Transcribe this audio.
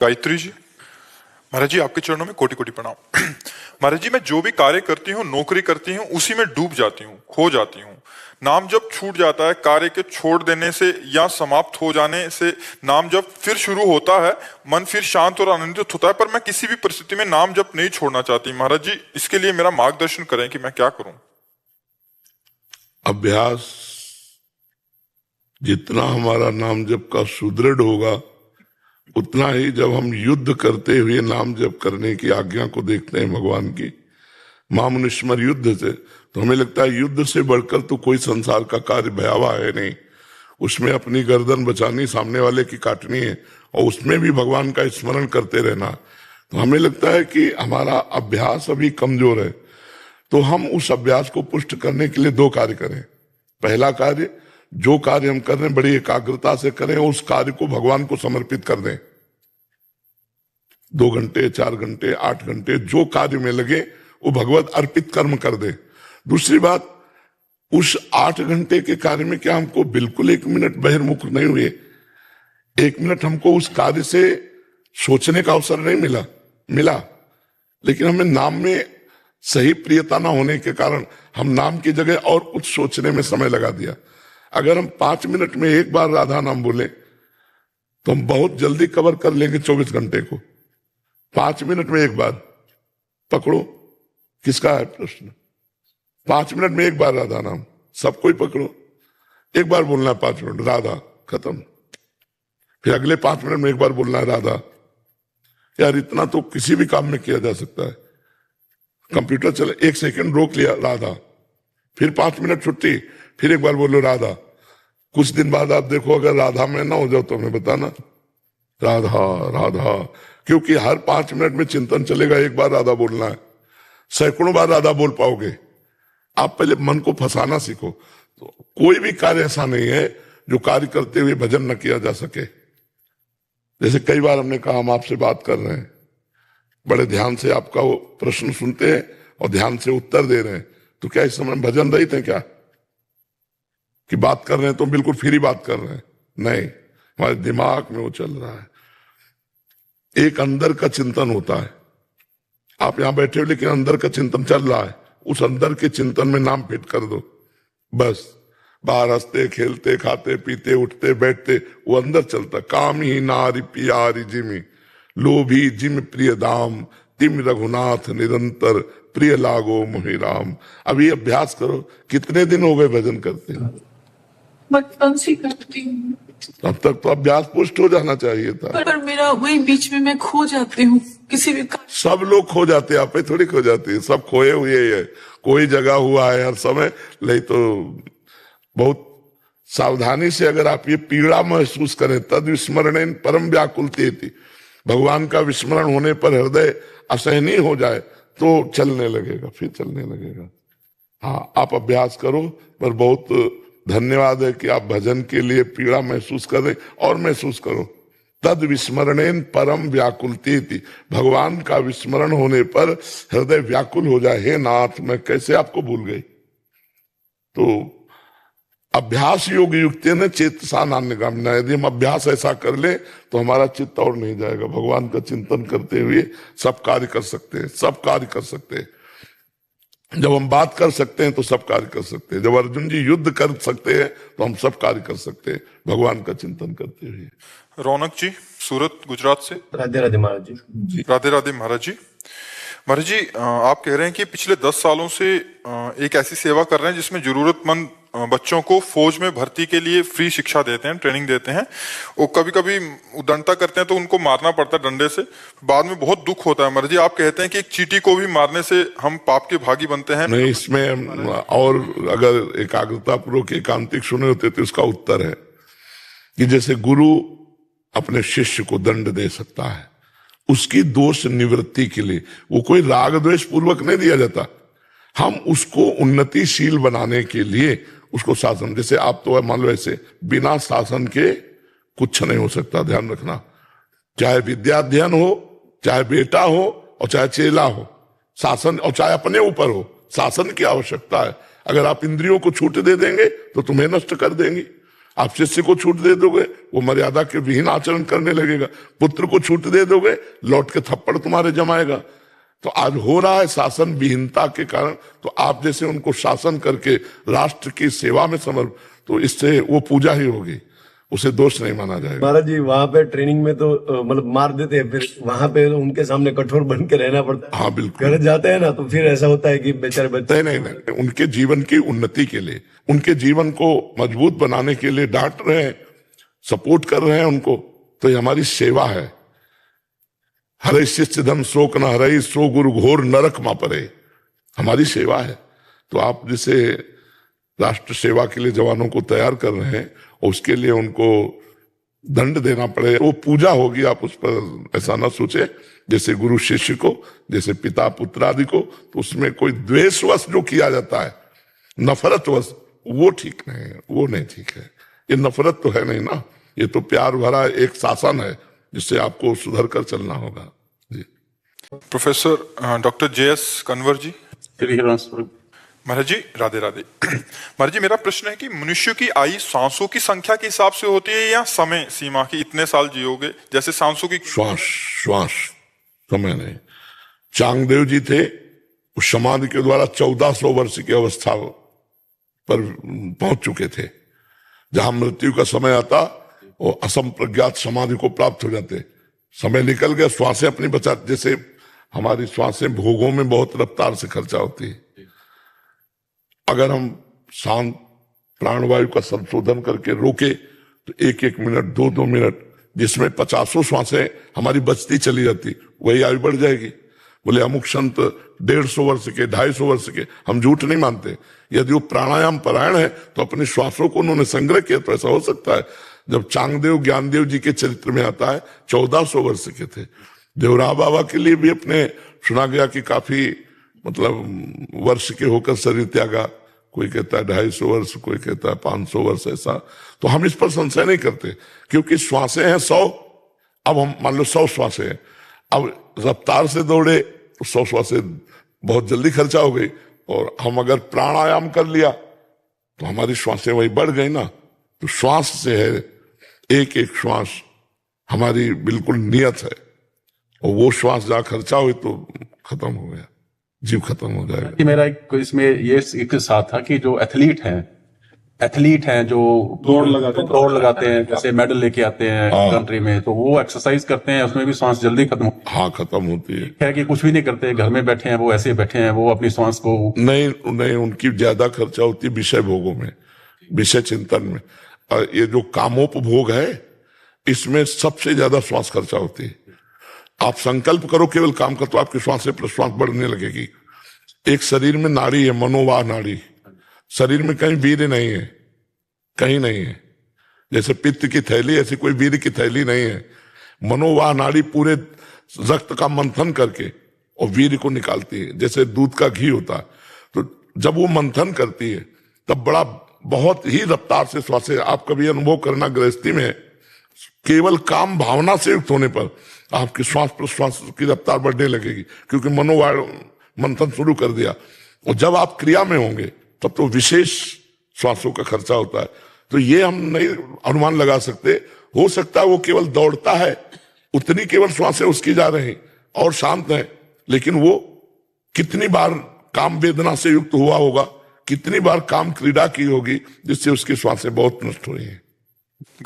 गायत्री जी, महाराज जी आपके चरणों में कोटि कोटि प्रणाम। महाराज जी, मैं जो भी कार्य करती हूँ, नौकरी करती हूँ, उसी में डूब जाती हूँ, खो जाती हूँ। नाम जब छूट जाता है कार्य के छोड़ देने से या समाप्त हो जाने से, नाम जब फिर शुरू होता है, मन फिर शांत और आनंदित होता है। पर मैं किसी भी परिस्थिति में नाम जब नहीं छोड़ना चाहती। महाराज जी, इसके लिए मेरा मार्गदर्शन करें कि मैं क्या करूं। अभ्यास जितना हमारा नाम जप का सुदृढ़ होगा, उतना ही जब हम युद्ध करते हुए नाम जप करने की आज्ञा को देखते हैं भगवान की, महामुनिस्मर युद्ध से, तो हमें लगता है युद्ध से बढ़कर तो कोई संसार का कार्य भयावह है नहीं। उसमें अपनी गर्दन बचानी, सामने वाले की काटनी है, और उसमें भी भगवान का स्मरण करते रहना। तो हमें लगता है कि हमारा अभ्यास अभी कमजोर है, तो हम उस अभ्यास को पुष्ट करने के लिए दो कार्य करें। पहला कार्य, जो कार्य हम कर रहे हैं बड़ी एकाग्रता से करें, उस कार्य को भगवान को समर्पित कर दें। 2 घंटे, 4 घंटे, 8 घंटे जो कार्य में लगे वो भगवत अर्पित कर्म कर दे। दूसरी बात, उस 8 घंटे के कार्य में क्या हमको बिल्कुल 1 मिनट बहिर्मुख नहीं हुए, 1 मिनट हमको उस कार्य से सोचने का अवसर नहीं मिला, लेकिन हमें नाम में सही प्रियता ना होने के कारण हम नाम की जगह और कुछ सोचने में समय लगा दिया। अगर हम 5 मिनट में एक बार राधा नाम बोले तो हम बहुत जल्दी कवर कर लेंगे 24 घंटे को। 5 मिनट में एक बार पकड़ो, किसका है प्रश्न? 5 मिनट में एक बार राधा नाम, सबको ही पकड़ो, एक बार बोलना है 5 मिनट राधा, खत्म। फिर अगले 5 मिनट में एक बार बोलना है राधा। यार इतना तो किसी भी काम में किया जा सकता है। कंप्यूटर चले, 1 सेकंड रोक लिया, राधा, फिर 5 मिनट छुट्टी, फिर एक बार बोलो राधा। कुछ दिन बाद आप देखो अगर राधा में ना हो जाओ तो हमें बताना, राधा राधा, क्योंकि हर 5 मिनट में चिंतन चलेगा, एक बार राधा बोलना है, सैकड़ों बार राधा बोल पाओगे। आप पहले मन को फंसाना सीखो। तो कोई भी कार्य ऐसा नहीं है जो कार्य करते हुए भजन न किया जा सके। जैसे कई बार हमने कहा, हम आपसे बात कर रहे हैं, बड़े ध्यान से आपका वो प्रश्न सुनते हैं और ध्यान से उत्तर दे रहे हैं, तो क्या इस समय भजन रहित है क्या कि बात कर रहे हैं तो बिल्कुल फ्री बात कर रहे हैं? नहीं, हमारे दिमाग में वो चल रहा है। एक अंदर का चिंतन होता है, आप यहां बैठे हो लेकिन अंदर का चिंतन चल रहा है, उस अंदर के चिंतन में नाम फिट कर दो बस। बाहर हंसते खेलते खाते पीते उठते बैठते वो अंदर चलता। काम ही नारी पियारी जिमी, लोभी जिम प्रिय दाम, तिम रघुनाथ निरंतर, प्रिय लागो मोहि राम। अभी अभ्यास करो। कितने दिन हो गए भजन करते? बचपन से करती हूँ। अब तक तो अभ्यास पुष्ट हो जाना चाहिए था। पर मेरा वही बीच में मैं खो जाती हूँ किसी भी सब लोग खो जाते हैं, आप ही थोड़ी खो जाती है, सब खोए हुए है। कोई जगह हुआ है हर समय, नहीं तो बहुत सावधानी से अगर आप ये पीड़ा महसूस करें, तद विस्मरण परम व्याकुलती थी, भगवान का विस्मरण होने पर हृदय असहनीय हो जाए तो चलने लगेगा, फिर चलने लगेगा। हाँ, आप अभ्यास करो। पर बहुत धन्यवाद है कि आप भजन के लिए पीड़ा महसूस कर रहे, और महसूस करो। तद विस्मरणेन परम व्याकुलती थी, भगवान का विस्मरण होने पर हृदय व्याकुल हो जाए, हे नाथ मैं कैसे आपको भूल गई। तो अभ्यास योग युक्ति ने चेतसा नान्यगामिना, यदि हम अभ्यास ऐसा कर ले तो हमारा चित्त और नहीं जाएगा। भगवान का चिंतन करते हुए सब कार्य कर सकते हैं, सब कार्य कर सकते हैं। जब हम बात कर सकते हैं तो सब कार्य कर सकते हैं। जब अर्जुन जी युद्ध कर सकते हैं तो हम सब कार्य कर सकते हैं भगवान का चिंतन करते हुए। रौनक जी, सूरत गुजरात से। राधे राधे महाराज जी। राधे राधे महाराज जी। महाराज जी, आप कह रहे हैं कि पिछले 10 सालों से एक ऐसी सेवा कर रहे हैं जिसमें जरूरतमंद बच्चों को फौज में भर्ती के लिए फ्री शिक्षा देते हैं, ट्रेनिंग देते हैं। वो कभी कभी उद्दंडता करते हैं तो उनको मारना पड़ता है डंडे से, बाद में बहुत दुख होता है। महाराज जी, आप कहते हैं कि एक चींटी को भी मारने से हम पाप के भागी बनते हैं। नहीं, इसमें और अगर एकाग्रता पूर्वक एकांतिक सुने होते तो इसका उत्तर है कि जैसे गुरु अपने शिष्य को दंड दे सकता है उसकी दोष निवृत्ति के लिए, वो कोई राग द्वेष पूर्वक नहीं दिया जाता, हम उसको उन्नतिशील बनाने के लिए उसको शासन, जैसे आप तो मान लो ऐसे, बिना शासन के कुछ नहीं हो सकता, ध्यान रखना। चाहे विद्याध्ययन हो, चाहे बेटा हो और चाहे चेला हो, शासन, और चाहे अपने ऊपर हो, शासन की आवश्यकता है। अगर आप इंद्रियों को छूट दे देंगे तो तुम्हें नष्ट कर देंगी। आप शिष्य को छूट दे दोगे, वो मर्यादा के विहीन आचरण करने लगेगा। पुत्र को छूट दे दोगे, लौट के थप्पड़ तुम्हारे जमाएगा। तो आज हो रहा है शासन विहीनता के कारण, तो आप जैसे उनको शासन करके राष्ट्र की सेवा में समर्प, तो इससे वो पूजा ही होगी, उसे दोष नहीं माना जाएगा। महाराज जी वहां पे ट्रेनिंग में तो मतलब मार देते हैं, फिर वहां पे उनके सामने कठोर बन के रहना पड़ता है। हाँ बिल्कुल। घर जाते हैं ना तो फिर ऐसा होता है कि बेचारे बच्चे नहीं, उनके जीवन की उन्नति के लिए, उनके जीवन को मजबूत बनाने के लिए डांट रहे हैं, सपोर्ट कर रहे हैं उनको, तो ये हमारी सेवा है। हरे शिष्य धन शोक न हरई, सो गुरु घोर नरक मा परे, हमारी सेवा है। तो आप जिसे राष्ट्र सेवा के लिए जवानों को तैयार कर रहे हैं, उसके लिए उनको दंड देना पड़े, वो पूजा होगी, आप उस पर ऐसा ना सोचे। जैसे गुरु शिष्य को, जैसे पिता पुत्र आदि को, तो उसमें कोई द्वेषवश जो किया जाता है, नफरतवश, वो ठीक नहीं है, वो नहीं ठीक है। ये नफरत तो है नहीं ना, ये तो प्यार भरा एक शासन है जिससे आपको सुधर कर चलना होगा। जी प्रोफेसर डॉक्टर JS कंवर जी। महाराज जी राधे राधे। महाराज जी मेरा प्रश्न है कि मनुष्य की आयु सांसों की संख्या के हिसाब से होती है या समय सीमा की, इतने साल जियोगे, जैसे सांसों की? श्वास समय नहीं। चांगदेव जी थे, उस समाधि के द्वारा 1400 वर्ष की अवस्था पर पहुंच चुके थे। जहां मृत्यु का समय आता, वो असंप्रज्ञात समाधि को प्राप्त हो जाते। समय निकल गया, श्वासें अपनी बचा, जैसे हमारी श्वासें भोगों में बहुत रफ्तार से खर्चा होती है। अगर हम शांत प्राणवायु का संशोधन करके रोके तो 1-1 मिनट, 2-2 मिनट, जिसमें 50 श्वासें हमारी बचती चली जाती, वही आयु बढ़ जाएगी। बोले अमुक संत 150 वर्ष के, 250 वर्ष के, हम झूठ नहीं मानते। यदि वो प्राणायाम परायण है तो अपनी श्वासों को उन्होंने संग्रह किया, तो ऐसा हो सकता है। जब चांगदेव ज्ञानदेव जी के चरित्र में आता है 1400 वर्ष के थे। देवराव बाबा के लिए भी अपने सुना गया कि काफी मतलब वर्ष के होकर शरीर त्यागा। कोई कहता है 250 वर्ष, कोई कहता है 500 वर्ष, ऐसा। तो हम इस पर संशय नहीं करते, क्योंकि श्वासें हैं 100। अब हम मान लो 100 श्वासें हैं, अब रफ्तार से दौड़े तो 100 श्वासें बहुत जल्दी खर्चा हो गई, और हम अगर प्राणायाम कर लिया तो हमारी श्वासें वही बढ़ गई ना। तो श्वास से है, एक एक श्वास हमारी बिल्कुल नियत है, और वो श्वास जहां खर्चा हुई तो खत्म हो गया, जीव खत्म हो जाएगा। कि मेरा इसमें ये एक साथ था कि जो एथलीट हैं जो दौड़ लगाते हैं, जैसे मेडल लेके आते हैं कंट्री में, तो वो एक्सरसाइज करते हैं, उसमें भी सांस जल्दी खत्म हाँ खत्म होती है कि कुछ भी नहीं करते, घर में बैठे हैं, वो ऐसे बैठे हैं, वो अपनी सांस को नहीं, उनकी ज्यादा खर्चा होती है विषय भोगों में, विषय चिंतन में। और ये जो कामोपभोग है, इसमें सबसे ज्यादा श्वास खर्चा होती है। आप संकल्प करो केवल काम का, तो आपकी श्वास से प्रश्वास बढ़ने लगेगी। एक शरीर में नाड़ी है, मनोवाह नाड़ी, शरीर में कहीं वीर्य नहीं है, कहीं नहीं है। जैसे पित्त की थैली, ऐसी कोई वीर्य की थैली नहीं है। मनोवाह नाड़ी पूरे रक्त का मंथन करके और वीर्य को निकालती है, जैसे दूध का घी होता है। तो जब वो मंथन करती है तब बड़ा बहुत ही रफ्तार से श्वासें, आप कभी अनुभव करना गृहस्थी में, केवल काम भावना से युक्त होने पर आपकी श्वास प्रश्वास की रफ्तार बढ़ने लगेगी, क्योंकि मनोवाय मंथन शुरू कर दिया। और जब आप क्रिया में होंगे तब तो विशेष श्वासों का खर्चा होता है। तो ये हम नहीं अनुमान लगा सकते। हो सकता है वो केवल दौड़ता है, उतनी केवल श्वासें उसकी जा रही और शांत है, लेकिन वो कितनी बार काम वेदना से युक्त हुआ होगा, कितनी बार काम क्रीड़ा की होगी, जिससे उसकी श्वासें बहुत नष्ट हुई हैं।